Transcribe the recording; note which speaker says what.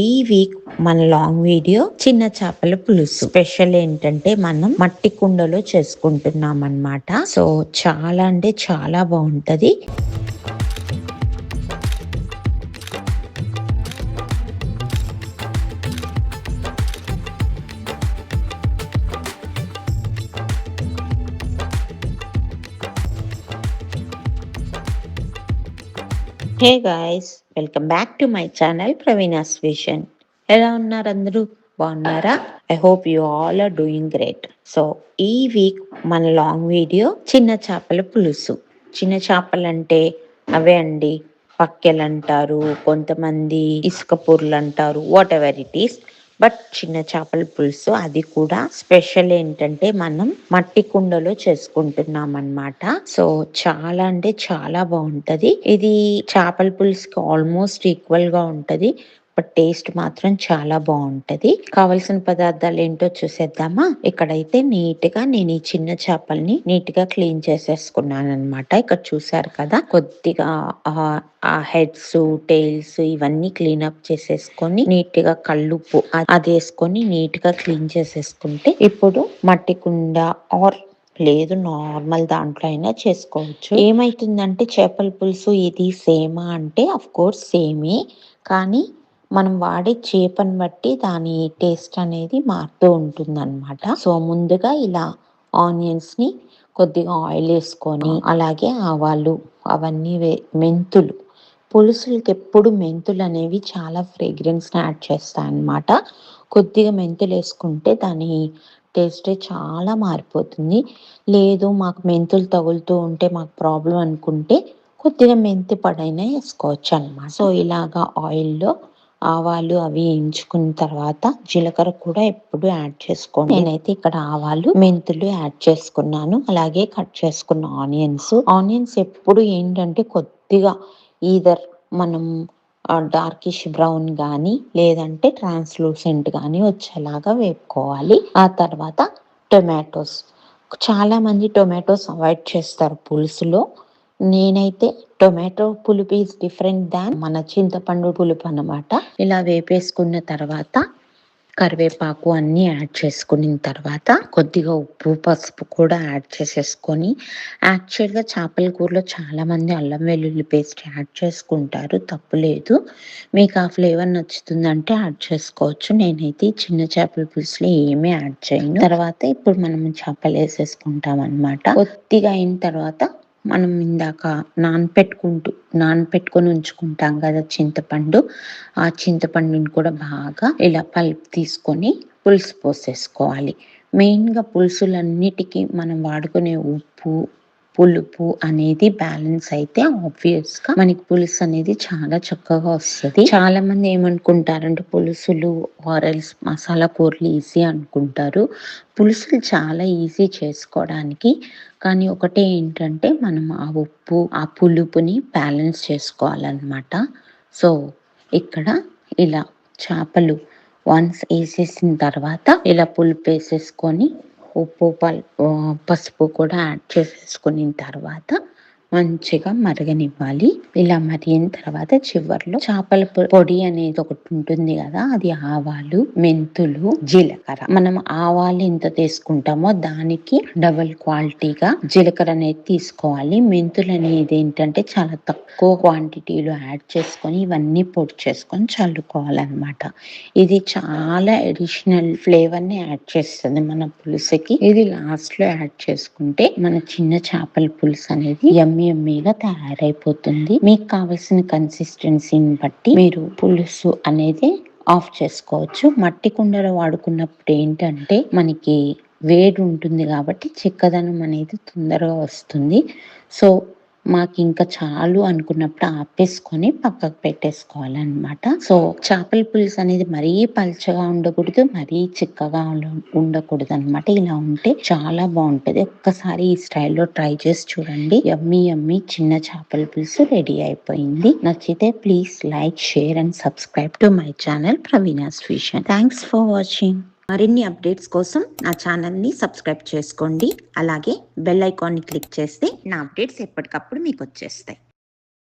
Speaker 1: ఈ వీక్ మన long video చిన్న చేపల పులుసు స్పెషల్ ఏంటంటే మనం మట్టి కుండలో చేసుకుంటున్నాం అన్నమాట. సో చాలా అంటే చాలా బాగుంటది. Hey guys, welcome back to my channel Praveena's vision. ఎలా ఉన్నారు అందరూ? బాగున్నారా? I hope you all are doing great. So ఈ వీక్ మన లాంగ్ వీడియో చిన్న చేపల పులుసు. చిన్న చేపలు అంటే అవే అండి, పక్కెలు అంటారు, కొంతమంది ఇసుక పూర్లు అంటారు, what ever it is. But చిన్న చేపల పులుసు, అది కూడా స్పెషల్ ఏంటంటే మనం మట్టి కుండలో చేసుకుంటున్నాం అన్నమాట. సో చాలా అంటే చాలా బాగుంటది. ఇది చేపల పులుసుకి ఆల్మోస్ట్ ఈక్వల్ గా ఉంటది. బట్ టేస్ట్ మాత్రం చాలా బాగుంటది. కావలసిన పదార్థాలు ఏంటో చూసేద్దామా? ఇక్కడైతే నీట్ గా నేను ఈ చిన్న చేపల్ని నీట్ గా క్లీన్ చేసేసుకున్నాను అనమాట. ఇక్కడ చూసారు కదా, కొద్దిగా ఆ హెడ్స్, టైల్స్ ఇవన్నీ క్లీన్ అప్ చేసేసుకొని నీట్ గా కల్లుప్పు అది వేసుకొని నీట్ గా క్లీన్ చేసేసుకుంటే ఇప్పుడు మట్టి కుండ ఆర్ లేదు నార్మల్ దాంట్లో అయినా చేసుకోవచ్చు. ఏమైతుందంటే చేపల పులుసు ఇది సేమా అంటే అఫ్ కోర్స్ సేమే, కానీ మనం వాడే చేపని బట్టి దాని టేస్ట్ అనేది మారుతూ ఉంటుంది అనమాట. సో ముందుగా ఇలా ఆనియన్స్ ని కొద్దిగా ఆయిల్ వేసుకొని, అలాగే ఆవాలు అవన్నీ మెంతులు, పులుసులకి ఎప్పుడు మెంతులు అనేవి చాలా ఫ్రేగ్రెన్స్ యాడ్ చేస్తాయి అన్నమాట. కొద్దిగా మెంతులు వేసుకుంటే దాని టేస్టే చాలా మారిపోతుంది. లేదు మాకు మెంతులు తగులుతూ ఉంటే మాకు ప్రాబ్లం అనుకుంటే కొద్దిగా మెంతి పడైనా వేసుకోవచ్చు అన్నమాట. సో ఇలాగా ఆయిల్లో ఆవాలు అవి వేయించుకున్న తర్వాత జీలకర్ర కూడా ఎప్పుడు యాడ్ చేసుకోండి. నేనైతే ఇక్కడ ఆవాలు, మెంతులు యాడ్ చేసుకున్నాను. అలాగే కట్ చేసుకున్న ఆనియన్స్ ఎప్పుడు ఏంటంటే కొద్దిగా ఈదర్ మనం డార్కిష్ బ్రౌన్ కానీ లేదంటే ట్రాన్స్లూసెంట్ కానీ వచ్చేలాగా వేపుకోవాలి. ఆ తర్వాత టొమాటోస్, చాలా మంది టొమాటోస్ అవాయిడ్ చేస్తారు పులుసులో. నేనైతే టొమాటో పులుపు ఈజ్ డిఫరెంట్ దాన్ మన చింతపండు పులుపు అన్నమాట. ఇలా వేపేసుకున్న తర్వాత కరివేపాకు అన్నీ యాడ్ చేసుకున్న తర్వాత కొద్దిగా ఉప్పు, పసుపు కూడా యాడ్ చేసేసుకొని, యాక్చువల్గా చేపల కూరలో చాలా మంది అల్లం వెల్లుల్లి పేస్ట్ యాడ్ చేసుకుంటారు, తప్పులేదు. మీకు ఆ ఫ్లేవర్ నచ్చుతుందంటే యాడ్ చేసుకోవచ్చు. నేనైతే చిన్న చేపల పులుసులో ఏమీ యాడ్ చేయను. తర్వాత ఇప్పుడు మనం చేపలు వేసేసుకుంటాం అనమాట. కొద్దిగా అయిన తర్వాత మనం ఇందాక నానపెట్టుకొని ఉంచుకుంటాం కదా చింతపండు, ఆ చింతపండుని కూడా బాగా ఇలా పల్ప్ తీసుకొని పులుసు పోసేసుకోవాలి. మెయిన్గా పులుసులన్నిటికీ మనం వాడుకునే ఉప్పు, పులుపు అనేది బ్యాలెన్స్ అయితే ఆబ్వియస్ గా మనకి పులుసు అనేది చాలా చక్కగా వస్తుంది. చాలా మంది ఏమనుకుంటారంటే పులుసులు ఆరల్స్ మసాలా కూరలు ఈజీ అనుకుంటారు. పులుసులు చాలా ఈజీ చేసుకోవడానికి, కానీ ఒకటే ఏంటంటే మనం ఆ ఉప్పు, ఆ పులుపుని బ్యాలెన్స్ చేసుకోవాలన్నమాట. సో ఇక్కడ ఇలా చేపలు వన్స్ వేసేసిన తర్వాత ఇలా పులుపు వేసేసుకొని ఉప్పు, పసుపు కూడా యాడ్ చేసేసుకున్న తర్వాత మంచిగా మరగనివ్వాలి. ఇలా మరిగిన తర్వాత చివర్లో చేపల పొడి అనేది ఒకటి ఉంటుంది కదా, అది ఆవాలు, మెంతులు, జీలకర్ర. మనం ఆవాలు ఎంత తీసుకుంటామో దానికి డబుల్ క్వాలిటీగా జీలకర్ర అనేది తీసుకోవాలి. మెంతులు అనేది ఏంటంటే చాలా తక్కువ క్వాంటిటీలో యాడ్ చేసుకొని ఇవన్నీ పొడి చేసుకొని చల్లుకోవాలన్నమాట. ఇది చాలా అడిషనల్ ఫ్లేవర్ ని యాడ్ చేస్తుంది మన పులుసుకి. ఇది లాస్ట్ లో యాడ్ చేసుకుంటే మన చిన్న చేపల పులుసు అనేది యమ్మీగా తయారైపోతుంది. మీకు కావాల్సిన కన్సిస్టెన్సీని బట్టి మీరు పులుసు అనేది ఆఫ్ చేసుకోవచ్చు. మట్టి కుండలో వాడుకున్నప్పుడు ఏంటంటే మనకి వేడి ఉంటుంది కాబట్టి చిక్కదనం అనేది తొందరగా వస్తుంది. సో మాకు ఇంకా చాలు అనుకున్నప్పుడు ఆపేసుకొని పక్కకు పెట్టేసుకోవాలన్నమాట. సో చేపల పులుసు అనేది మరీ పల్చగా ఉండకూడదు, మరీ చిక్కగా ఉండకూడదు అనమాట. ఇలా ఉంటే చాలా బాగుంటది. ఒక్కసారి ఈ స్టైల్లో ట్రై చేసి చూడండి. యమ్మీ చిన్న చేపల పులుసు రెడీ అయిపోయింది. నచ్చితే please like, share and subscribe to my channel Praveena's vision. Thanks for watching. మరిన్ని అప్డేట్స్ కోసం నా ఛానల్ని సబ్స్క్రైబ్ చేసుకోండి. అలాగే బెల్ ఐకాన్ని క్లిక్ చేస్తే నా అప్డేట్స్ ఎప్పటికప్పుడు మీకు వచ్చేస్తాయి.